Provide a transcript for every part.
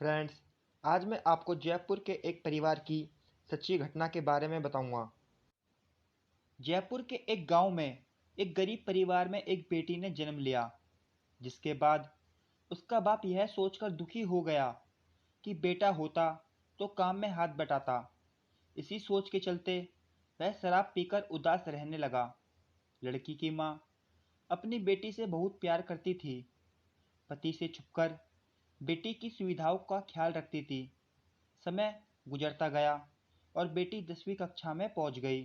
Friends, आज मैं आपको जयपुर के एक परिवार की सच्ची घटना के बारे में बताऊंगा। जयपुर के एक गांव में एक गरीब परिवार में एक बेटी ने जन्म लिया, जिसके बाद उसका बाप यह सोचकर दुखी हो गया कि बेटा होता तो काम में हाथ बटाता। इसी सोच के चलते वह शराब पीकर उदास रहने लगा। लड़की की माँ अपनी बेटी से बहुत प्यार करती थी। पति से छुपकर बेटी की सुविधाओं का ख्याल रखती थी। समय गुजरता गया और बेटी 10वीं कक्षा में पहुंच गई।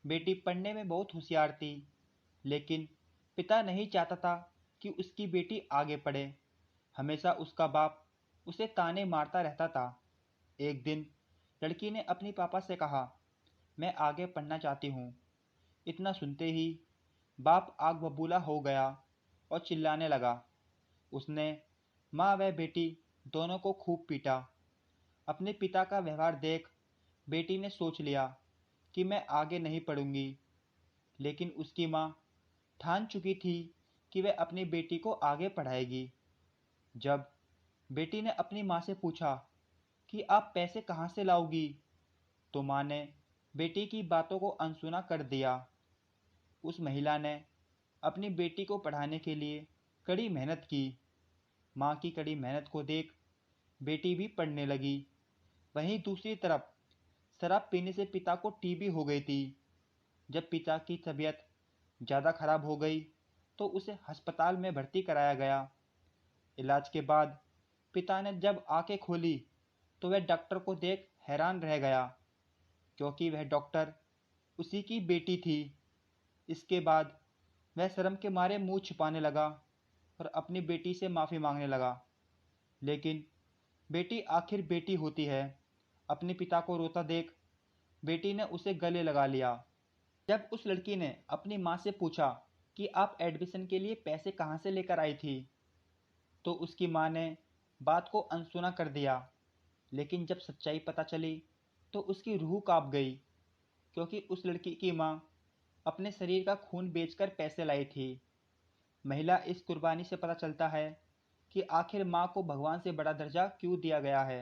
बेटी पढ़ने में बहुत होशियार थी, लेकिन पिता नहीं चाहता था कि उसकी बेटी आगे पढ़े। हमेशा उसका बाप उसे ताने मारता रहता था। एक दिन लड़की ने अपने पापा से कहा, मैं आगे पढ़ना चाहती हूँ। इतना सुनते ही बाप आग बबूला हो गया और चिल्लाने लगा। उसने माँ व बेटी दोनों को खूब पीटा। अपने पिता का व्यवहार देख बेटी ने सोच लिया कि मैं आगे नहीं पढ़ूंगी, लेकिन उसकी माँ ठान चुकी थी कि वह अपनी बेटी को आगे पढ़ाएगी। जब बेटी ने अपनी माँ से पूछा कि आप पैसे कहाँ से लाओगी, तो माँ ने बेटी की बातों को अनसुना कर दिया। उस महिला ने अपनी बेटी को पढ़ाने के लिए कड़ी मेहनत की। माँ की कड़ी मेहनत को देख बेटी भी पढ़ने लगी। वहीं दूसरी तरफ शराब पीने से पिता को टीबी हो गई थी। जब पिता की तबीयत ज़्यादा खराब हो गई तो उसे अस्पताल में भर्ती कराया गया। इलाज के बाद पिता ने जब आंखें खोली तो वह डॉक्टर को देख हैरान रह गया, क्योंकि वह डॉक्टर उसी की बेटी थी। इसके बाद वह शर्म के मारे मुंह छिपाने लगा और अपनी बेटी से माफ़ी मांगने लगा। लेकिन बेटी आखिर बेटी होती है। अपने पिता को रोता देख बेटी ने उसे गले लगा लिया। जब उस लड़की ने अपनी माँ से पूछा कि आप एडमिशन के लिए पैसे कहाँ से लेकर आई थी, तो उसकी माँ ने बात को अनसुना कर दिया। लेकिन जब सच्चाई पता चली तो उसकी रूह कांप गई, क्योंकि उस लड़की की माँ अपने शरीर का खून बेचकर पैसे लाई थी। महिला इस कुर्बानी से पता चलता है कि आखिर माँ को भगवान से बड़ा दर्जा क्यों दिया गया है।